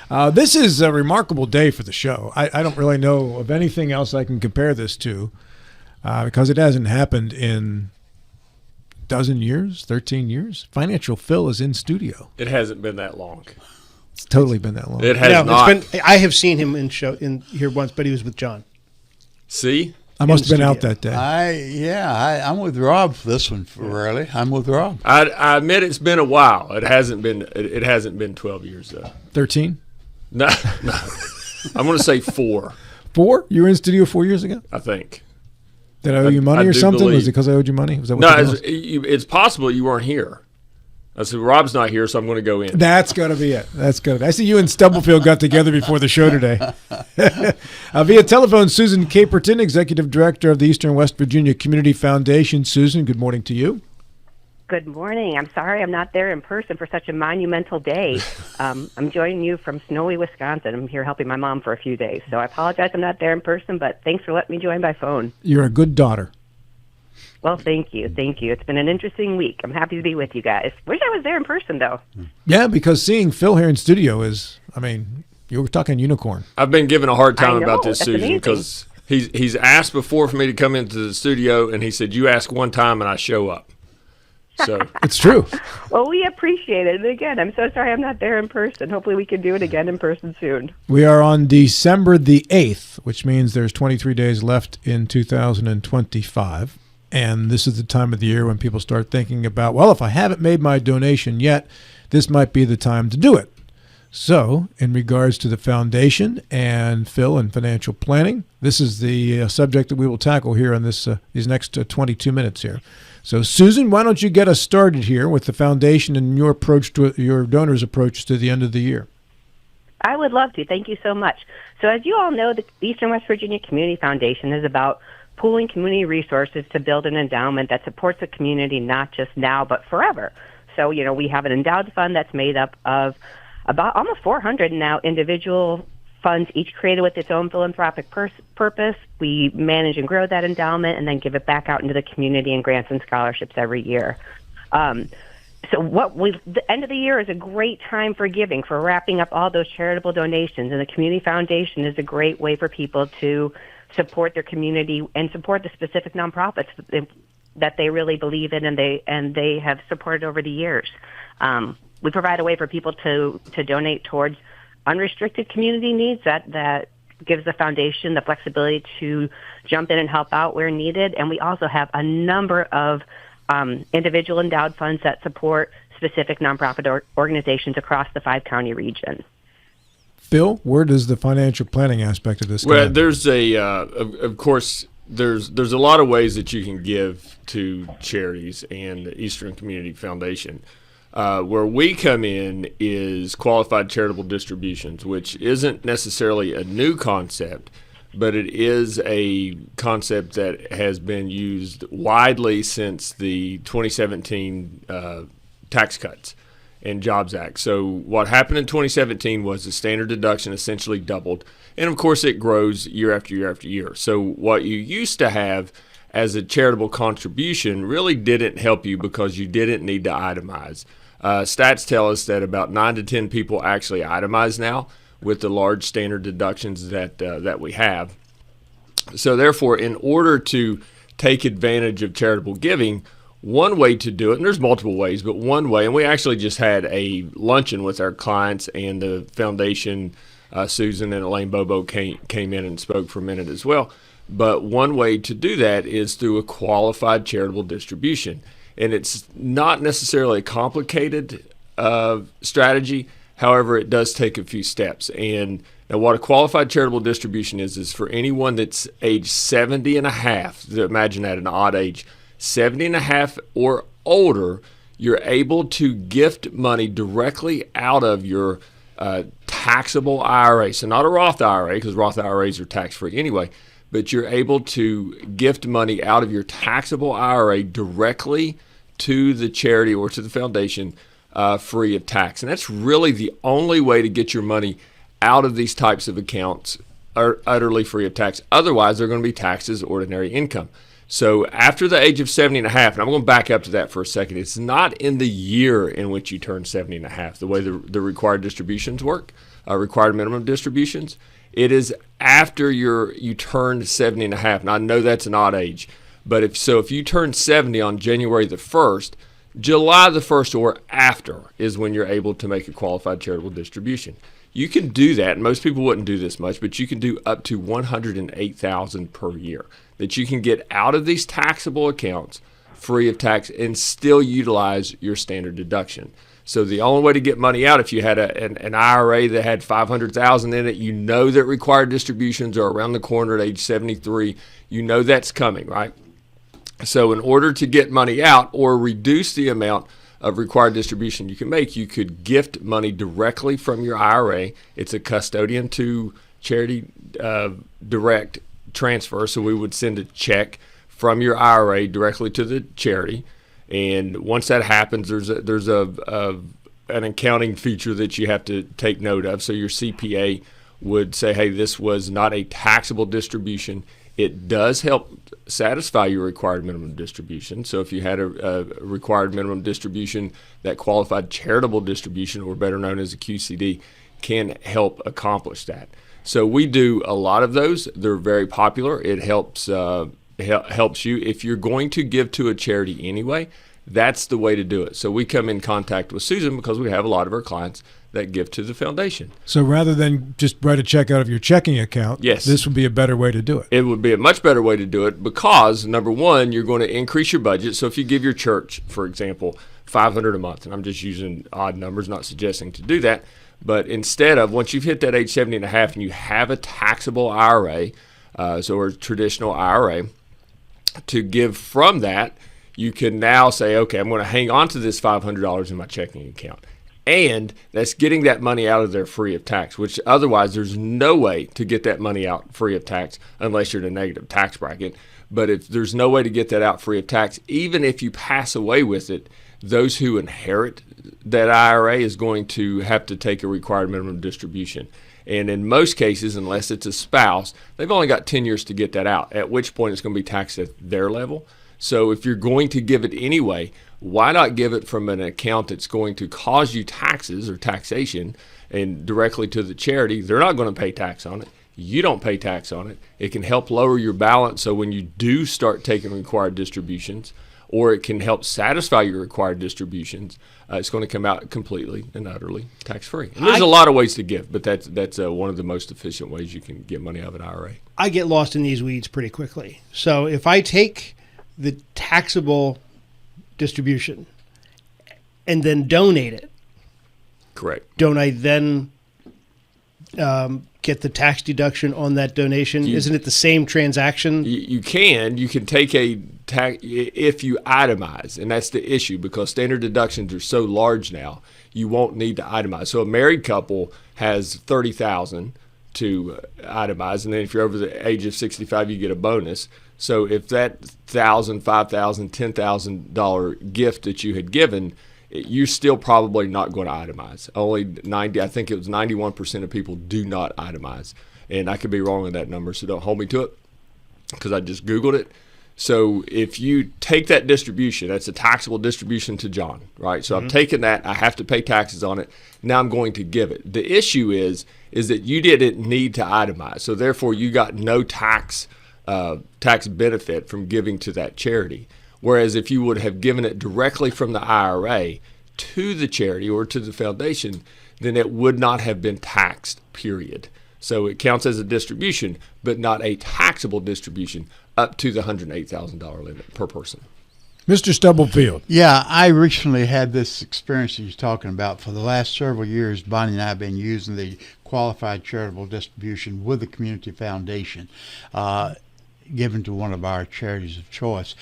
This is a remarkable day for the show. I don't really know of anything else I can compare this to because it hasn't happened in a dozen years, 13 years. Financial Phil is in studio. It hasn't been that long. It's totally been that long. It has not. I have seen him in here once, but he was with John. See? I must have been out that day. I'm with Rob for this one, really. I'm with Rob. I admit it's been a while. It hasn't been 12 years, though. 13? No. I'm going to say 4. 4? You were in studio 4 years ago? I think. Did I owe you money or something? Believe. Was it because I owed you money? Was that what no, it's possible you weren't here. I said, Rob's not here, so I'm going to go in. That's going to be it. I see you and Stubblefield got together before the show today. Via telephone, Susan Caperton, Executive Director of the Eastern West Virginia Community Foundation. Susan, good morning to you. Good morning. I'm sorry I'm not there in person for such a monumental day. I'm joining you from snowy Wisconsin. I'm here helping my mom for a few days, so I apologize I'm not there in person, but thanks for letting me join by phone. You're a good daughter. Well, thank you. It's been an interesting week. I'm happy to be with you guys. Wish I was there in person, though. Yeah, because seeing Phil here in studio you were talking unicorn. I've been given a hard time about this, that's Susan, because he's asked before for me to come into the studio, and he said, you ask one time and I show up. So it's true. Well, we appreciate it. And again, I'm so sorry I'm not there in person. Hopefully we can do it again in person soon. We are on December the 8th, which means there's 23 days left in 2025. And this is the time of the year when people start thinking about, well, if I haven't made my donation yet, this might be the time to do it. So in regards to the foundation and Phil and financial planning, this is the subject that we will tackle here in these next 22 minutes here. So Susan, why don't you get us started here with the foundation and your donors' approach to the end of the year? I would love to. Thank you so much. So as you all know, the Eastern West Virginia Community Foundation is about pooling community resources to build an endowment that supports the community not just now but forever. So, we have an endowed fund that's made up of about almost 400 now individual funds, each created with its own philanthropic purpose. We manage and grow that endowment and then give it back out into the community in grants and scholarships every year. The end of the year is a great time for giving, for wrapping up all those charitable donations, and the Community Foundation is a great way for people to support their community and support the specific nonprofits that they really believe in and they have supported over the years. We provide a way for people to donate towards unrestricted community needs that gives the foundation the flexibility to jump in and help out where needed. And we also have a number of individual endowed funds that support specific nonprofit organizations across the 5-county region. Phil, where does the financial planning aspect of this go? Well, there's of course, there's a lot of ways that you can give to charities and the Eastern Community Foundation. Where we come in is qualified charitable distributions, which isn't necessarily a new concept, but it is a concept that has been used widely since the 2017 tax cuts and Jobs Act. So what happened in 2017 was the standard deduction essentially doubled, and of course it grows year after year after year. So what you used to have as a charitable contribution really didn't help you because you didn't need to itemize. Stats tell us that about 9 to 10 people actually itemize now with the large standard deductions that we have. So therefore, in order to take advantage of charitable giving, one way to do it, and there's multiple ways, but one way, and we actually just had a luncheon with our clients and the foundation, Susan and Elaine Bobo came in and spoke for a minute as well. But one way to do that is through a qualified charitable distribution. And it's not necessarily a complicated strategy. However, it does take a few steps. And now what a qualified charitable distribution is for anyone that's age 70 and a half, imagine that an odd age, 70 and a half or older, you're able to gift money directly out of your taxable IRA. So not a Roth IRA, because Roth IRAs are tax-free anyway, but you're able to gift money out of your taxable IRA directly to the charity or to the foundation free of tax. And that's really the only way to get your money out of these types of accounts are utterly free of tax. Otherwise, they're going to be taxed as ordinary income. So after the age of 70 and a half, and I'm going to back up to that for a second, it's not in the year in which you turn 70 and a half, the way the required distributions work. required minimum distributions. It is after you turn 70 and a half. Now, I know that's an odd age, but if you turn 70 on January the 1st, July the 1st or after is when you're able to make a qualified charitable distribution. You can do that, and most people wouldn't do this much, but you can do up to $108,000 per year that you can get out of these taxable accounts free of tax and still utilize your standard deduction. So the only way to get money out, if you had an IRA that had $500,000 in it, you know that required distributions are around the corner at age 73. You know that's coming, right? So in order to get money out or reduce the amount of required distribution you can make, you could gift money directly from your IRA. It's a custodian to charity direct transfer, so we would send a check from your IRA directly to the charity. And once that happens, there's an accounting feature that you have to take note of. So your CPA would say, hey, this was not a taxable distribution. It does help satisfy your required minimum distribution. So if you had a required minimum distribution, that qualified charitable distribution, or better known as a QCD, can help accomplish that. So we do a lot of those. They're very popular. It helps you. If you're going to give to a charity anyway, that's the way to do it. So we come in contact with Susan because we have a lot of our clients that give to the foundation. So rather than just write a check out of your checking account, yes, this would be a better way to do it. It would be a much better way to do it because, number one, you're going to increase your budget. So if you give your church, for example, $500 a month, and I'm just using odd numbers, not suggesting to do that, but instead of, once you've hit that age 70 and a half and you have a taxable IRA, so a traditional IRA, to give from that, you can now say, okay, I'm going to hang on to this $500 in my checking account. And that's getting that money out of there free of tax, which otherwise there's no way to get that money out free of tax unless you're in a negative tax bracket. But if there's no way to get that out free of tax, even if you pass away with it, those who inherit that IRA is going to have to take a required minimum distribution. And in most cases, unless it's a spouse, they've only got 10 years to get that out, at which point it's going to be taxed at their level. So if you're going to give it anyway, why not give it from an account that's going to cause you taxes or taxation and directly to the charity? They're not going to pay tax on it. You don't pay tax on it. It can help lower your balance, so when you do start taking required distributions, or it can help satisfy your required distributions, it's going to come out completely and utterly tax-free. And there's a lot of ways to give, but that's one of the most efficient ways you can get money out of an IRA. I get lost in these weeds pretty quickly. So if I take the taxable distribution and then donate it, correct, don't I then get the tax deduction on that donation? Isn't it the same transaction? You can take a tax if you itemize, and that's the issue because standard deductions are so large now. You won't need to itemize. So a married couple has $30,000 to itemize, and then if you're over the age of 65, you get a bonus. So if that $1,000, $5,000, $10,000 gift that you had given, you're still probably not going to itemize. I think it was 91% of people do not itemize. And I could be wrong on that number, so don't hold me to it because I just Googled it. So if you take that distribution, that's a taxable distribution to John, right? So I'm taking that. I have to pay taxes on it. Now I'm going to give it. The issue is that you didn't need to itemize. So therefore, you got no tax benefit from giving to that charity. Whereas if you would have given it directly from the IRA to the charity or to the foundation, then it would not have been taxed, period. So it counts as a distribution, but not a taxable distribution up to the $108,000 limit per person. Mr. Stubblefield. Yeah, I recently had this experience that you're talking about. For the last several years, Bonnie and I have been using the qualified charitable distribution with the community foundation. Given to one of our charities of choice.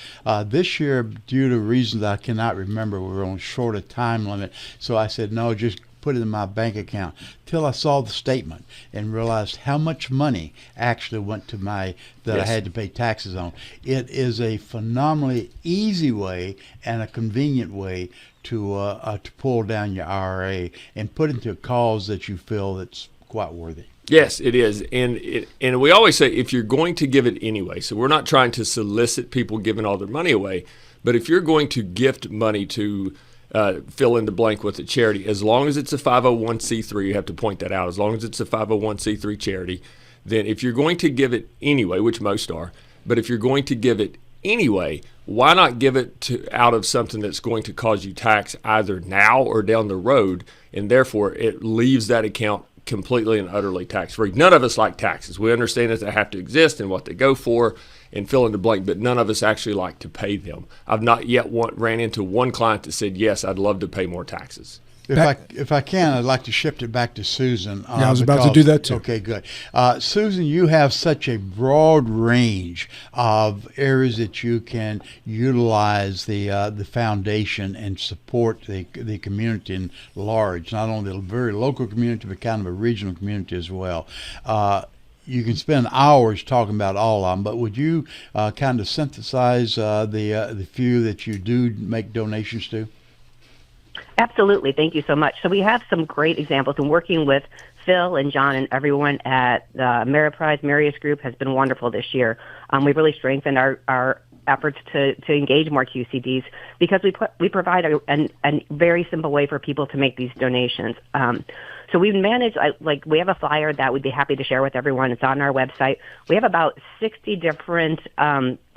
This year, due to reasons I cannot remember, we were on short a time limit, so I said, no, just put it in my bank account, till I saw the statement and realized how much money actually went to I had to pay taxes on. It is a phenomenally easy way and a convenient way to pull down your IRA and put into a cause that you feel that's quite worthy. Yes, it is. And we always say if you're going to give it anyway, so we're not trying to solicit people giving all their money away, but if you're going to gift money to fill in the blank with a charity. As long as it's a 501c3, you have to point that out. As long as it's a 501c3 charity, then if you're going to give it anyway, which most are, but if you're going to give it anyway, why not give it out of something that's going to cause you tax either now or down the road, and therefore it leaves that account completely and utterly tax-free. None of us like taxes. We understand that they have to exist and what they go for and fill in the blank, but none of us actually like to pay them. I've not yet ran into one client that said, yes, I'd love to pay more taxes. If I can, I'd like to shift it back to Susan. I was about to do that too. Okay, good. Susan, you have such a broad range of areas that you can utilize the foundation and support the community in large, not only the very local community, but kind of a regional community as well. You can spend hours talking about all of them, but would you kind of synthesize the few that you do make donations to? Absolutely. Thank you so much. So we have some great examples, and working with Phil and John and everyone at the Ameriprise Marius Group has been wonderful this year. We've really strengthened our efforts to engage more QCDs because we provide a very simple way for people to make these donations. So we've managed, we have a flyer that we'd be happy to share with everyone. It's on our website. We have about 60 different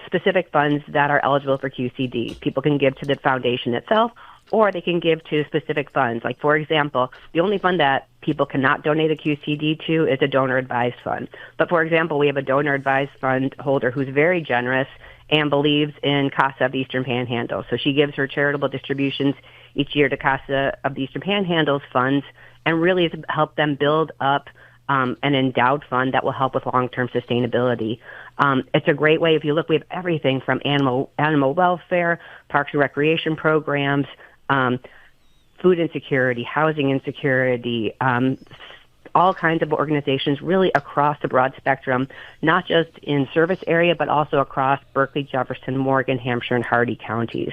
specific funds that are eligible for QCD. People can give to the foundation itself, or they can give to specific funds. Like, for example, the only fund that people cannot donate a QCD to is a donor-advised fund. But, for example, we have a donor-advised fund holder who's very generous and believes in CASA of the Eastern Panhandle. So she gives her charitable distributions each year to CASA of the Eastern Panhandle's funds and really has helped them build up an endowed fund that will help with long-term sustainability. It's a great way. If you look, we have everything from animal welfare, parks and recreation programs, food insecurity, housing insecurity, all kinds of organizations really across the broad spectrum, not just in service area, but also across Berkeley, Jefferson, Morgan, Hampshire, and Hardy counties.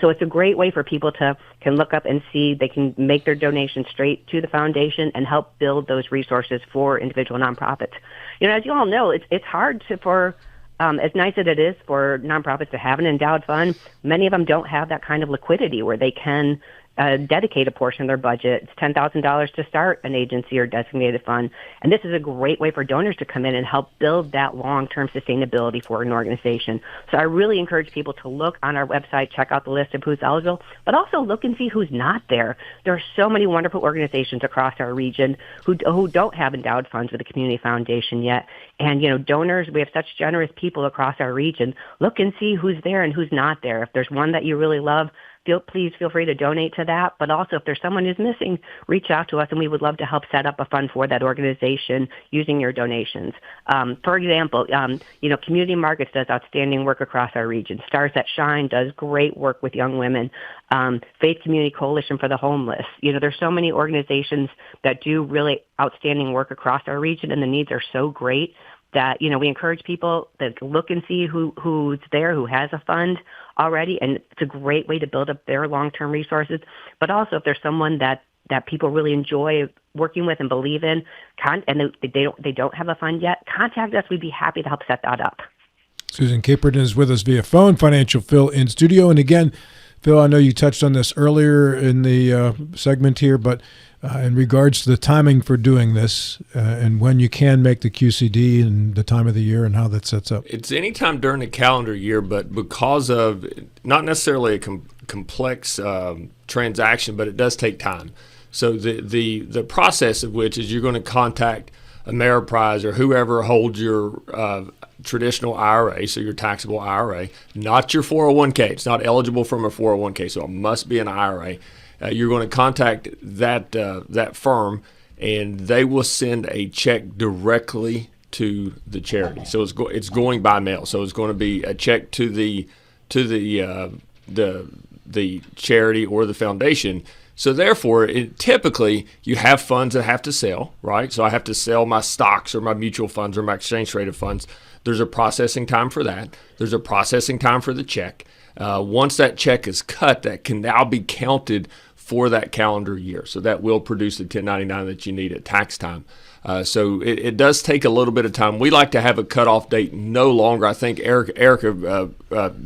So it's a great way for people to can look up and see they can make their donations straight to the foundation and help build those resources for individual nonprofits. You know, as you all know, it's hard for as nice as it is for nonprofits to have an endowed fund, many of them don't have that kind of liquidity where they can dedicate a portion of their budget. It's $10,000 to start an agency or designated fund. And this is a great way for donors to come in and help build that long-term sustainability for an organization. So I really encourage people to look on our website, check out the list of who's eligible, but also look and see who's not there. There are so many wonderful organizations across our region who don't have endowed funds with the community foundation yet. And, you know, donors, we have such generous people across our region. Look and see who's there and who's not there. If there's one that you really love, please feel free to donate to that. But also, if there's someone who's missing, reach out to us, and we would love to help set up a fund for that organization using your donations. For example, Community Markets does outstanding work across our region. Stars That Shine does great work with young women. Faith Community Coalition for the Homeless. You know, there's so many organizations that do really outstanding work across our region, and the needs are so great that, you know, we encourage people to look and see who's there, who has a fund already, and it's a great way to build up their long-term resources. But also, if there's someone that people really enjoy working with and believe in, and they don't have a fund yet, contact us. We'd be happy to help set that up. Susan Caperton is with us via phone, Financial Phil in studio. And again, Phil, I know you touched on this earlier in the segment here, but in regards to the timing for doing this and when you can make the QCD and the time of the year and how that sets up. It's any time during the calendar year, but because of not necessarily a complex transaction, but it does take time. So the process of which is you're going to contact Ameriprise or whoever holds your traditional IRA, so your taxable IRA, not your 401k. It's not eligible from a 401k, so it must be an IRA. You're going to contact that firm, and they will send a check directly to the charity. So it's going by mail. So it's going to be a check to the charity or the foundation. So therefore, typically you have funds that have to sell, right? So I have to sell my stocks or my mutual funds or my exchange traded funds. There's a processing time for that. There's a processing time for the check. Once that check is cut, that can now be counted for that calendar year. So that will produce the 1099 that you need at tax time. So it does take a little bit of time. We like to have a cutoff date no longer. I think Erica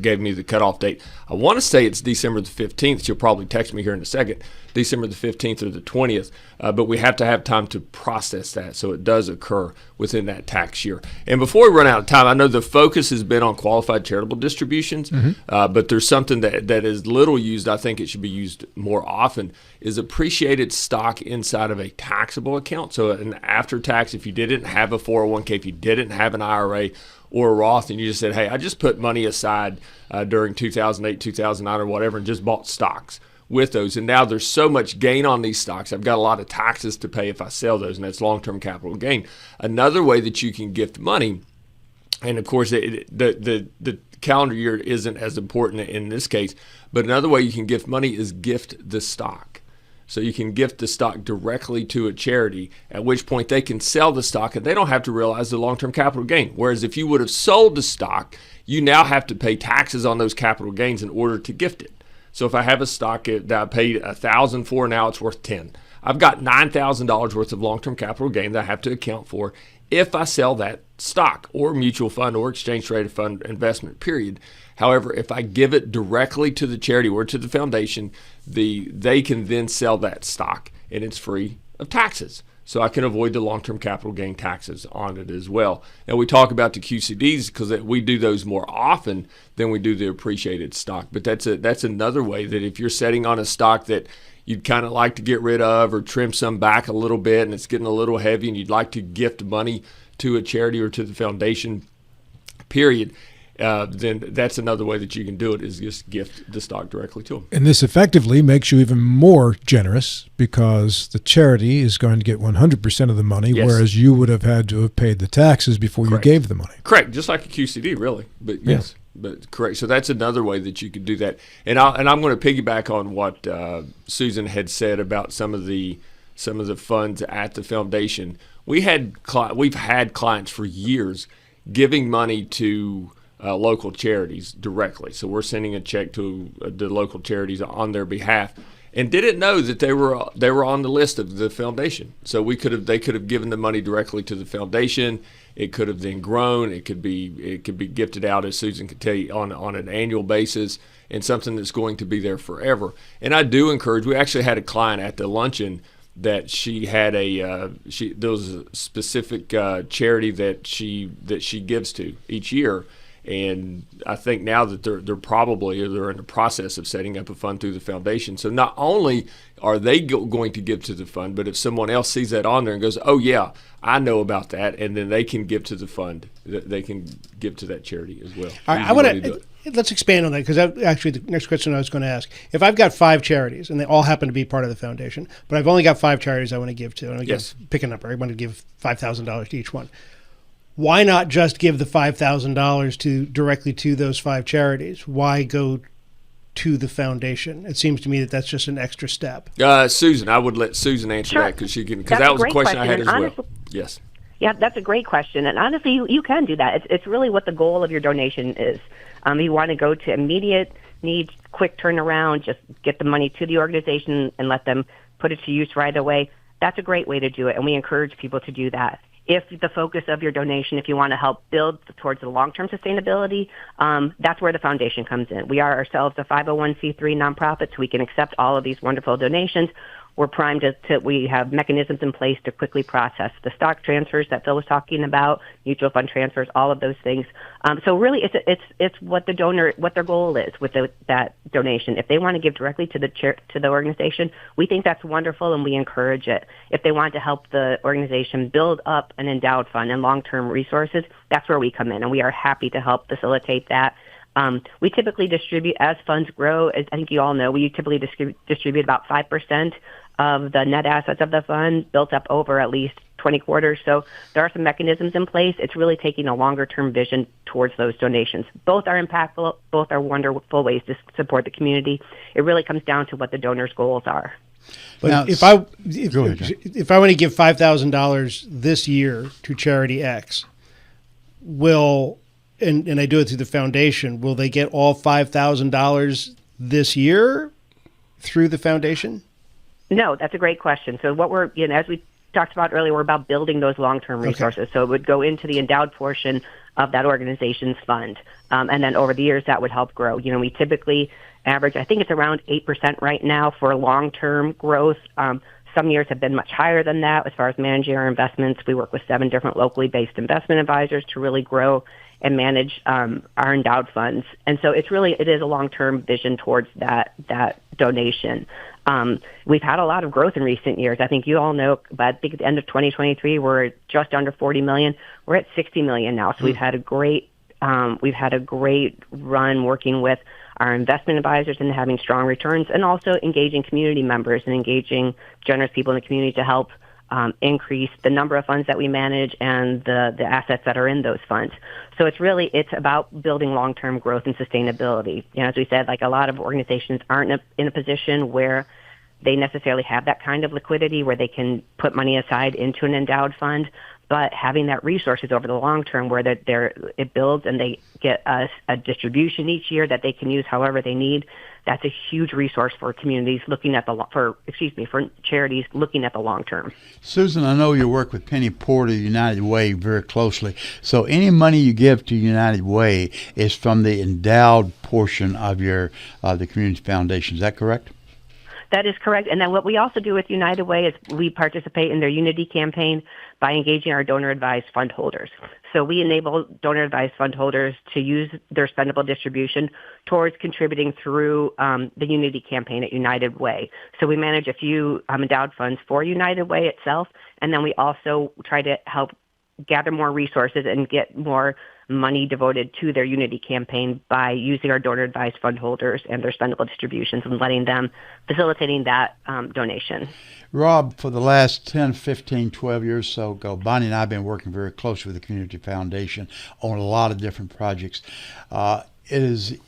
gave me the cutoff date. I I want to say it's December the 15th. She'll probably text me here in a second, December the 15th or the 20th. But we have to have time to process that, so it does occur within that tax year. And before we run out of time, I know the focus has been on qualified charitable distributions, but there's something that is little used. I think it should be used more often, is appreciated stock inside of a taxable account. So an after tax, if you didn't have a 401k, if you didn't have an IRA or a Roth, and you just said, hey, I just put money aside during 2008, 2009 or whatever, and just bought stocks with those. And now there's so much gain on these stocks. I've got a lot of taxes to pay if I sell those, and that's long-term capital gain. Another way that you can gift money, and of course the calendar year isn't as important in this case, but another way you can gift money is gift the stock. So you can gift the stock directly to a charity, at which point they can sell the stock and they don't have to realize the long-term capital gain. Whereas if you would have sold the stock, you now have to pay taxes on those capital gains in order to gift it. So if I have a stock that I paid $1,000 for, now it's worth $10,000. I've got $9,000 worth of long-term capital gain that I have to account for if I sell that stock or mutual fund or exchange traded fund investment, period. However, if I give it directly to the charity or to the foundation, they can then sell that stock and it's free of taxes. So I can avoid the long-term capital gain taxes on it as well. Now we talk about the QCDs because we do those more often than we do the appreciated stock. But that's another way that if you're setting on a stock that you'd kind of like to get rid of or trim some back a little bit and it's getting a little heavy and you'd like to gift money to a charity or to the foundation, period, then that's another way that you can do it, is just gift the stock directly to them. And this effectively makes you even more generous because the charity is going to get 100% of the money, Yes. whereas you would have had to have paid the taxes before Correct. you gave the money. Correct, just like a QCD, really. But Yeah. yes, but correct. So that's another way that you could do that. And I'm going to piggyback on what Susan had said about some of the funds at the foundation. We've had clients for years giving money to local charities directly. So we're sending a check to the local charities on their behalf, and didn't know that they were on the list of the foundation. So they could have given the money directly to the foundation. It could have then grown. It could be gifted out, as Susan could tell you, on an annual basis, and something that's going to be there forever. And I do encourage. We actually had a client at the luncheon that she had there was a specific charity that she gives to each year. And I think now that they're in the process of setting up a fund through the foundation. So not only are they going to give to the fund, but if someone else sees that on there and goes, oh yeah, I know about that, and then they can give to the fund, they can give to that charity as well. All right, let's expand on that, because actually the next question I was going to ask, if I've got 5 charities and they all happen to be part of the foundation, but I've only got 5 charities I want to give to, and pick a number, I want to give $5,000 to each one. Why not just give the $5,000 directly to those 5 charities? Why go to the foundation? It seems to me that that's just an extra step. Susan, I would let Susan answer that because that was a question I had as well. Yes. Yeah, that's a great question. And honestly, you can do that. It's really what the goal of your donation is. You want to go to immediate needs, quick turnaround, just get the money to the organization and let them put it to use right away. That's a great way to do it, and we encourage people to do that. If the focus of your donation, if you want to help build towards the long-term sustainability, that's where the foundation comes in. We are ourselves a 501c3 nonprofit, so we can accept all of these wonderful donations. We're primed we have mechanisms in place to quickly process the stock transfers that Phil was talking about, mutual fund transfers, all of those things. So really, it's what what their goal is with that donation. If they want to give directly to the organization, we think that's wonderful and we encourage it. If they want to help the organization build up an endowed fund and long-term resources, that's where we come in, and we are happy to help facilitate that. We typically distribute, as funds grow, as I think you all know, we typically distribute about 5% of the net assets of the fund built up over at least 20 quarters. So there are some mechanisms in place. It's really taking a longer-term vision towards those donations. Both are impactful. Both are wonderful ways to support the community. It really comes down to what the donor's goals are. But now, if I want to give $5,000 this year to Charity X, and I do it through the foundation, will they get all $5,000 this year through the foundation? No, that's a great question. So what as we talked about earlier, we're about building those long-term resources. Okay. So it would go into the endowed portion of that organization's fund. And then over the years, that would help grow. We typically average, I think it's around 8% right now for long-term growth. Some years have been much higher than that as far as managing our investments. We work with 7 different locally based investment advisors to really grow and manage our endowed funds. And so it is a long-term vision towards that donation. We've had a lot of growth in recent years. I think you all know, but I think at the end of 2023, we're just under 40 million. We're at 60 million now. So we've had a great run working with our investment advisors and having strong returns, and also engaging community members and engaging generous people in the community to help increase the number of funds that we manage and the assets that are in those funds. So it's about building long-term growth and sustainability. As we said, like a lot of organizations aren't in a position where they necessarily have that kind of liquidity where they can put money aside into an endowed fund. But having that resources over the long term where it builds and they get a distribution each year that they can use however they need, that's a huge resource for communities for charities looking at the long term. Susan, I know you work with Penny Porter, United Way, very closely. So any money you give to United Way is from the endowed portion of the community foundation. Is that correct? That is correct. And then what we also do with United Way is we participate in their Unity campaign by engaging our donor-advised fund holders. So we enable donor-advised fund holders to use their spendable distribution towards contributing through the Unity campaign at United Way. So we manage a few endowed funds for United Way itself, and then we also try to help gather more resources and get more money devoted to their Unity campaign by using our donor-advised fund holders and their spendable distributions and facilitating that donation. Rob, for the last 10, 15, 12 years or so ago, Bonnie and I have been working very closely with the Community Foundation on a lot of different projects. It is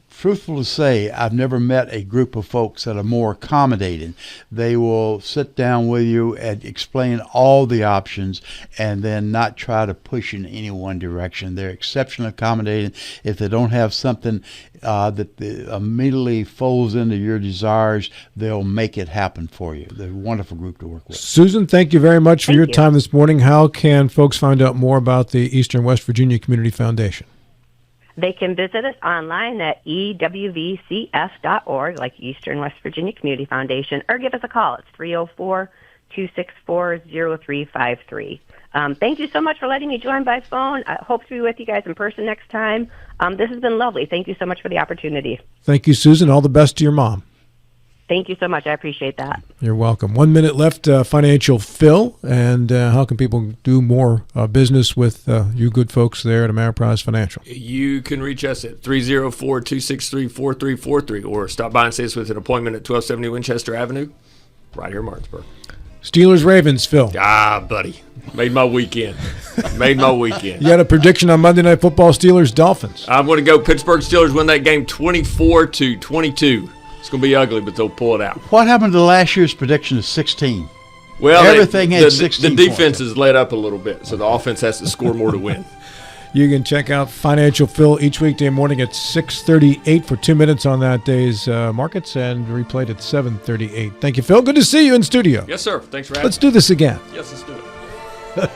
truthful to say, I've never met a group of folks that are more accommodating. They will sit down with you and explain all the options and then not try to push in any one direction. They're exceptionally accommodating. If they don't have something that immediately folds into your desires, they'll make it happen for you. They're a wonderful group to work with. Susan, thank you very much for your time this morning. How can folks find out more about the Eastern West Virginia Community Foundation? They can visit us online at ewvcf.org, like Eastern West Virginia Community Foundation, or give us a call. It's 304-264-0353. Thank you so much for letting me join by phone. I hope to be with you guys in person next time. This has been lovely. Thank you so much for the opportunity. Thank you, Susan. All the best to your mom. Thank you so much. I appreciate that. You're welcome. 1 minute left, Financial Phil. And how can people do more business with you good folks there at Ameriprise Financial? You can reach us at 304-263-4343 or stop by and see us with an appointment at 1270 Winchester Avenue, right here in Martinsburg. Steelers-Ravens, Phil. Buddy. Made my weekend. You had a prediction on Monday Night Football, Steelers-Dolphins. I'm going to go Pittsburgh Steelers win that game 24-22. It's going to be ugly, but they'll pull it out. What happened to last year's prediction of 16? Well, everything had 16 The defense is let up a little bit, so the offense has to score more to win. You can check out Financial Phil each weekday morning at 6:38 for 2 minutes on that day's markets, and replayed at 7:38. Thank you, Phil. Good to see you in studio. Yes, sir. Thanks for having me. Let's do this again. Yes, let's do it.